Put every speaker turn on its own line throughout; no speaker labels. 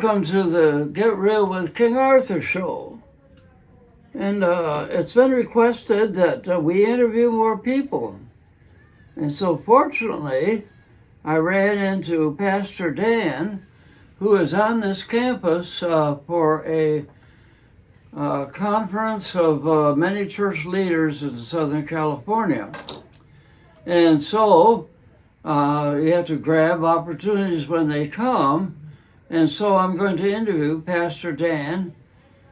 welcome to the Get Real with King Arthur show. And it's been requested that we interview more people. And so fortunately, I ran into Pastor Dan, who is on this campus for a conference of many church leaders in Southern California. And so you have to grab opportunities when they come. And so I'm going to interview Pastor Dan,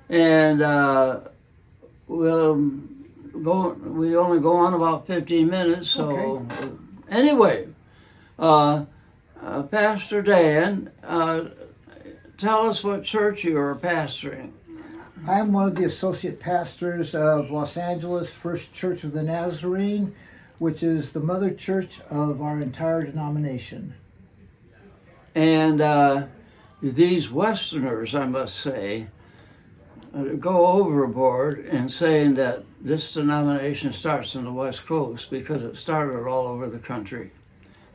and we only go on about 15 minutes. So okay. Anyway, Pastor Dan, tell us what church you are pastoring.
I am one of the associate pastors of Los Angeles First Church of the Nazarene, which is the mother church of our entire denomination.
And these Westerners, I must say, go overboard in saying that this denomination starts on the West Coast because it started all over the country.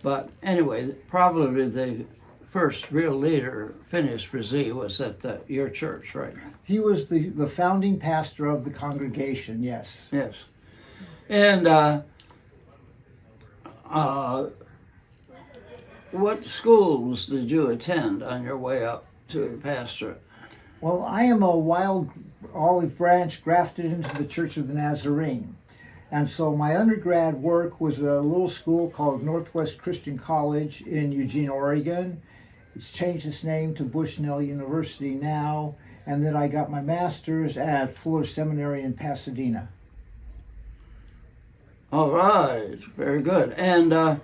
But anyway, probably the first real leader, Phineas Brzee, was at your church, right?
He was the founding pastor of the congregation, yes.
Yes. And what schools did you attend on your way up to the pastorate?
Well, I am a wild olive branch grafted into the Church of the Nazarene. And so my undergrad work was a little school called Northwest Christian College in Eugene, Oregon. It's changed its name to Bushnell University now. And then I got my master's at Fuller Seminary in Pasadena.
All right, very good. And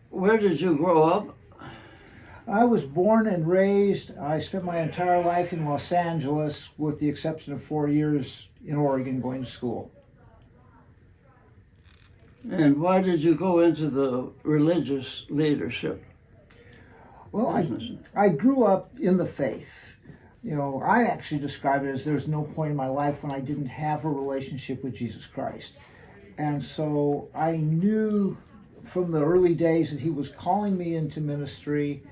where did you grow up?
I was born and raised. I spent my entire life in Los Angeles, with the exception of 4 years in Oregon going to school.
And why did you go into the religious leadership?
Well, I grew up in the faith. You know, I actually describe it as there's no point in my life when I didn't have a relationship with Jesus Christ. And so I knew from the early days that he was calling me into ministry,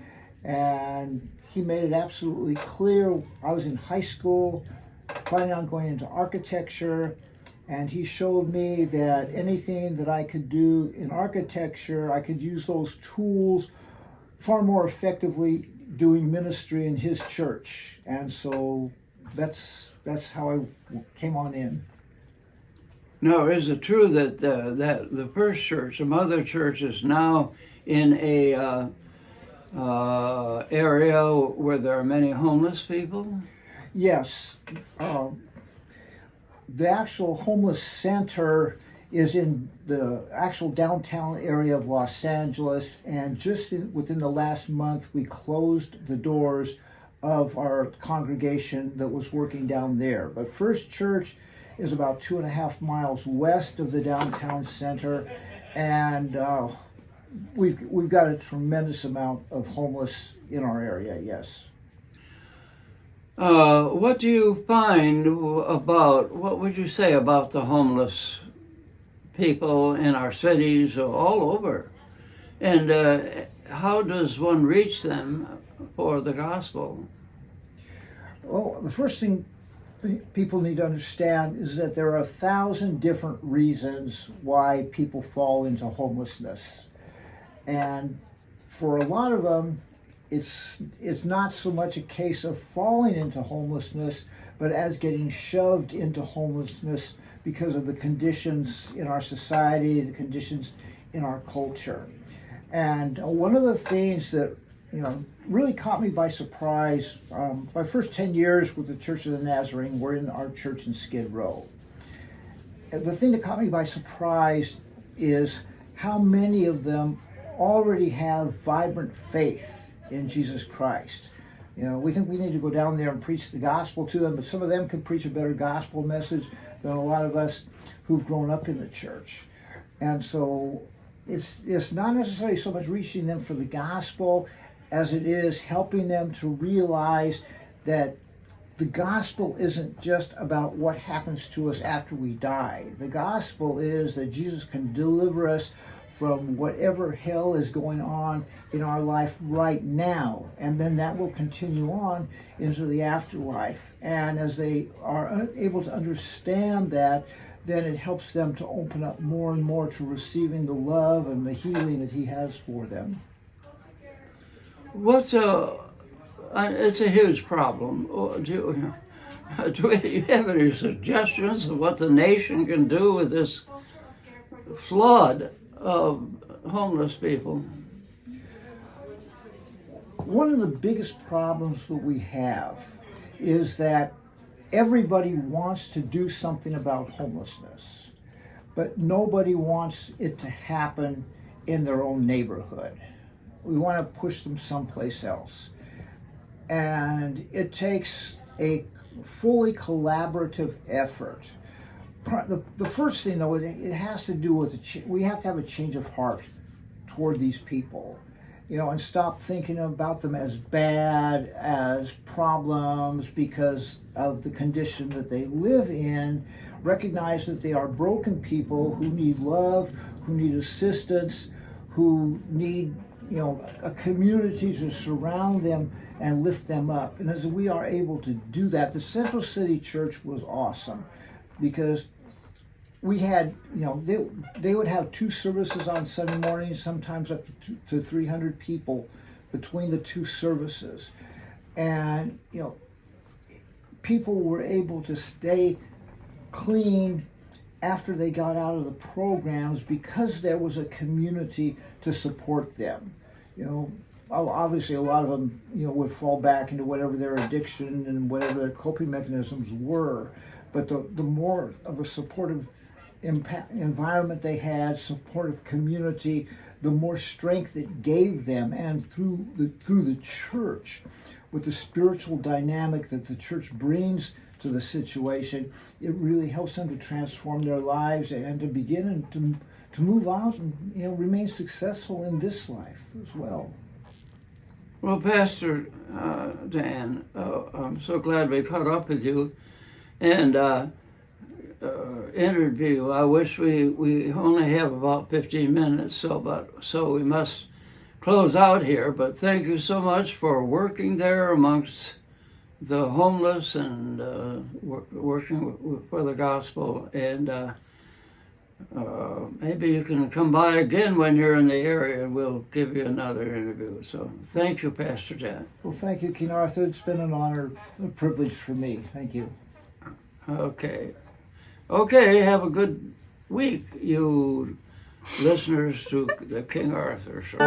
and he made it absolutely clear. I was in high school, planning on going into architecture, and he showed me that anything that I could do in architecture, I could use those tools far more effectively doing ministry in his church. And so that's how I came on in.
Now, is it true that the first church, the mother church, is now in a area where there are many homeless people?
Yes. The actual homeless center is in the actual downtown area of Los Angeles, and just within the last month we closed the doors of our congregation that was working down there. But First Church is about 2.5 miles west of the downtown center, and we've got a tremendous amount of homeless in our area, yes.
What do you find what would you say about the homeless people in our cities all over? And how does one reach them for the gospel?
Well, the first thing people need to understand is that there are 1,000 different reasons why people fall into homelessness. And for a lot of them, it's not so much a case of falling into homelessness, but as getting shoved into homelessness because of the conditions in our society, the conditions in our culture. And one of the things that really caught me by surprise, my first 10 years with the Church of the Nazarene were in our church in Skid Row. And the thing that caught me by surprise is how many of them already have vibrant faith in Jesus Christ. We think we need to go down there and preach the gospel to them, but some of them could preach a better gospel message than a lot of us who've grown up in the church. And so it's not necessarily so much reaching them for the gospel as it is helping them to realize that the gospel isn't just about what happens to us after we die. The gospel is that Jesus can deliver us from whatever hell is going on in our life right now. And then that will continue on into the afterlife. And as they are able to understand that, then it helps them to open up more and more to receiving the love and the healing that he has for them.
It's a huge problem. Do you have any suggestions of what the nation can do with this flood of homeless people?
One of the biggest problems that we have is that everybody wants to do something about homelessness, but nobody wants it to happen in their own neighborhood. We want to push them someplace else. And it takes a fully collaborative effort. The first thing, though, it has to do with we have to have a change of heart toward these people, and stop thinking about them as bad, as problems because of the condition that they live in. Recognize that they are broken people who need love, who need assistance, who need a community to surround them and lift them up. And as we are able to do that, the Central City Church was awesome because we had, they would have 2 services on Sunday mornings, sometimes up to 300 people between the 2 services. And, people were able to stay clean after they got out of the programs because there was a community to support them. Obviously a lot of them, would fall back into whatever their addiction and whatever their coping mechanisms were. But the more of a supportive environment they had, supportive community, the more strength it gave them. And through the church, with the spiritual dynamic that the church brings to the situation, it really helps them to transform their lives and to begin to move out and remain successful in this life as well.
Well, Pastor Dan, I'm so glad we caught up with you and interview. I wish we only have about 15 minutes, so we must close out here. But thank you so much for working there amongst the homeless and working for the gospel. And maybe you can come by again when you're in the area and we'll give you another interview. So thank you, Pastor Dan.
Well, thank you, King Arthur. It's been an honor, a privilege for me. Thank you.
Okay, have a good week, you listeners to the King Arthur Show.